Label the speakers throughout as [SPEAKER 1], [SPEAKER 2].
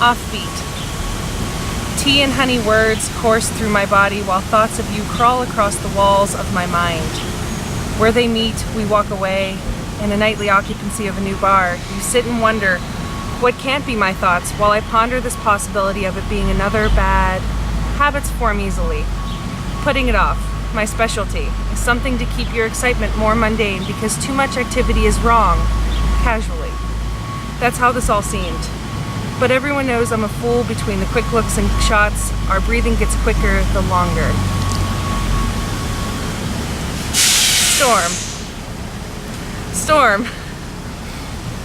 [SPEAKER 1] Offbeat. Tea and honey words course through my body while thoughts of you crawl across the walls of my mind. Where they meet, we walk away. In a nightly occupancy of a new bar, you sit and wonder what can't be my thoughts while I ponder this possibility of it being another bad. Habits form easily. Putting it off, my specialty, is something to keep your excitement more mundane because too much activity is wrong, casually. That's how this all seemed. But everyone knows I'm a fool between the quick looks and shots. Our breathing gets quicker the longer. Storm.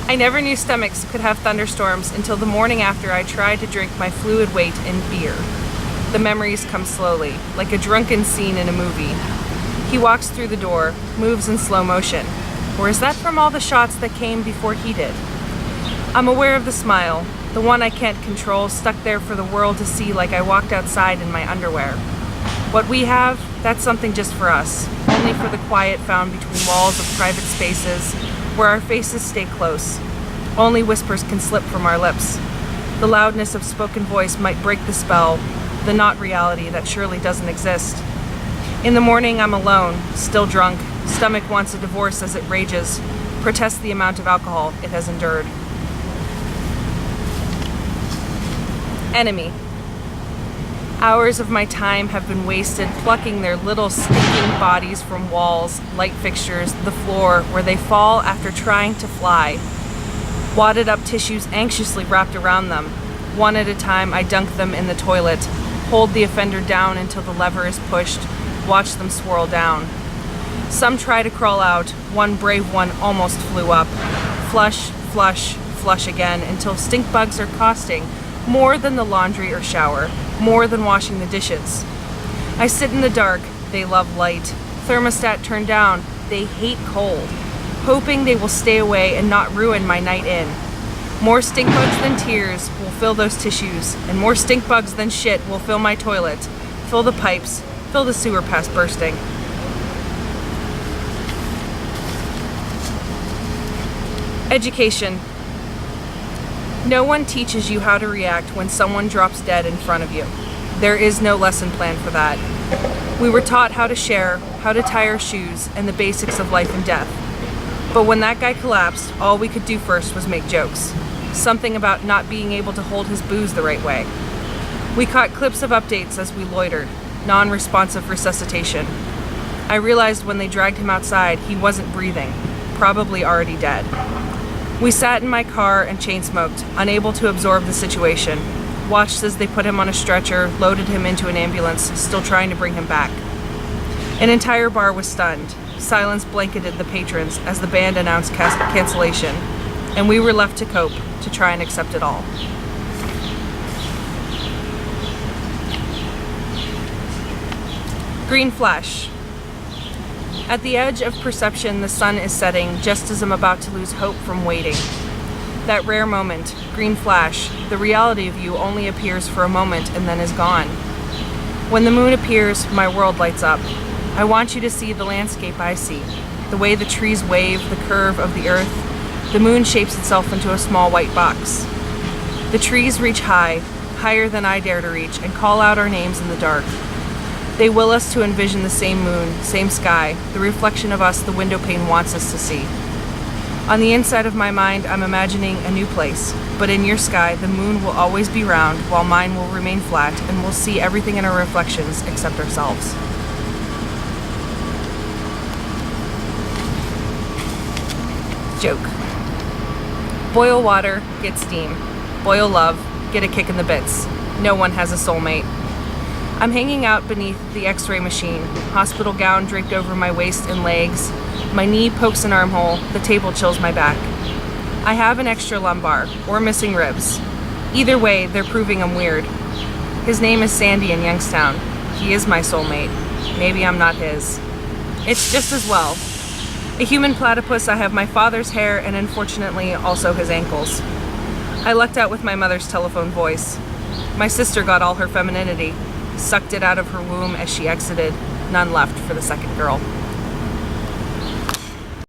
[SPEAKER 1] I never knew stomachs could have thunderstorms until the morning after I tried to drink my fluid weight in beer. The memories come slowly, like a drunken scene in a movie. He walks through the door, moves in slow motion. Or is that from all the shots that came before he did? I'm aware of the smile, the one I can't control, stuck there for the world to see like I walked outside in my underwear. What we have, that's something just for us, only for the quiet found between walls of private spaces where our faces stay close. Only whispers can slip from our lips. The loudness of spoken voice might break the spell, the not reality that surely doesn't exist. In the morning, I'm alone, still drunk. Stomach wants a divorce as it rages, protests the amount of alcohol it has endured. Enemy. Hours of my time have been wasted plucking their little stinking bodies from walls, light fixtures, the floor, where they fall after trying to fly. Wadded up tissues anxiously wrapped around them. One at a time, I dunk them in the toilet, hold the offender down until the lever is pushed, watch them swirl down. Some try to crawl out, one brave one almost flew up. Flush, flush, flush again until stink bugs are costing more than the laundry or shower, more than washing the dishes. I sit in the dark, they love light. Thermostat turned down, they hate cold. Hoping they will stay away and not ruin my night in. More stink bugs than tears will fill those tissues, and more stink bugs than shit will fill my toilet, fill the pipes, fill the sewer past bursting. Education. No one teaches you how to react when someone drops dead in front of you. There is no lesson plan for that. We were taught how to share, how to tie our shoes, and the basics of life and death. But when that guy collapsed, all we could do first was make jokes. Something about not being able to hold his booze the right way. We caught clips of updates as we loitered, non-responsive resuscitation. I realized when they dragged him outside, he wasn't breathing, probably already dead. We sat in my car and chain smoked, unable to absorb the situation. Watched as they put him on a stretcher, loaded him into an ambulance, still trying to bring him back. An entire bar was stunned. Silence blanketed the patrons as the band announced cancellation, and we were left to cope, to try and accept it all. Green flash. At the edge of perception, the sun is setting just as I'm about to lose hope from waiting. That rare moment, green flash, the reality of you only appears for a moment and then is gone. When the moon appears, my world lights up. I want you to see the landscape I see, the way the trees wave, the curve of the earth. The moon shapes itself into a small white box. The trees reach high, higher than I dare to reach, and call out our names in the dark. They will us to envision the same moon, same sky, the reflection of us the window pane wants us to see. On the inside of my mind, I'm imagining a new place, but in your sky, the moon will always be round, while mine will remain flat, and we'll see everything in our reflections except ourselves. Joke. Boil water, get steam. Boil love, get a kick in the bits. No one has a soulmate. I'm hanging out beneath the x-ray machine, hospital gown draped over my waist and legs. My knee pokes an armhole, the table chills my back. I have an extra lumbar, or missing ribs. Either way, they're proving I'm weird. His name is Sandy in Youngstown. He is my soulmate. Maybe I'm not his. It's just as well. A human platypus, I have my father's hair and unfortunately also his ankles. I lucked out with my mother's telephone voice. My sister got all her femininity, sucked it out of her womb as she exited, none left for the second girl.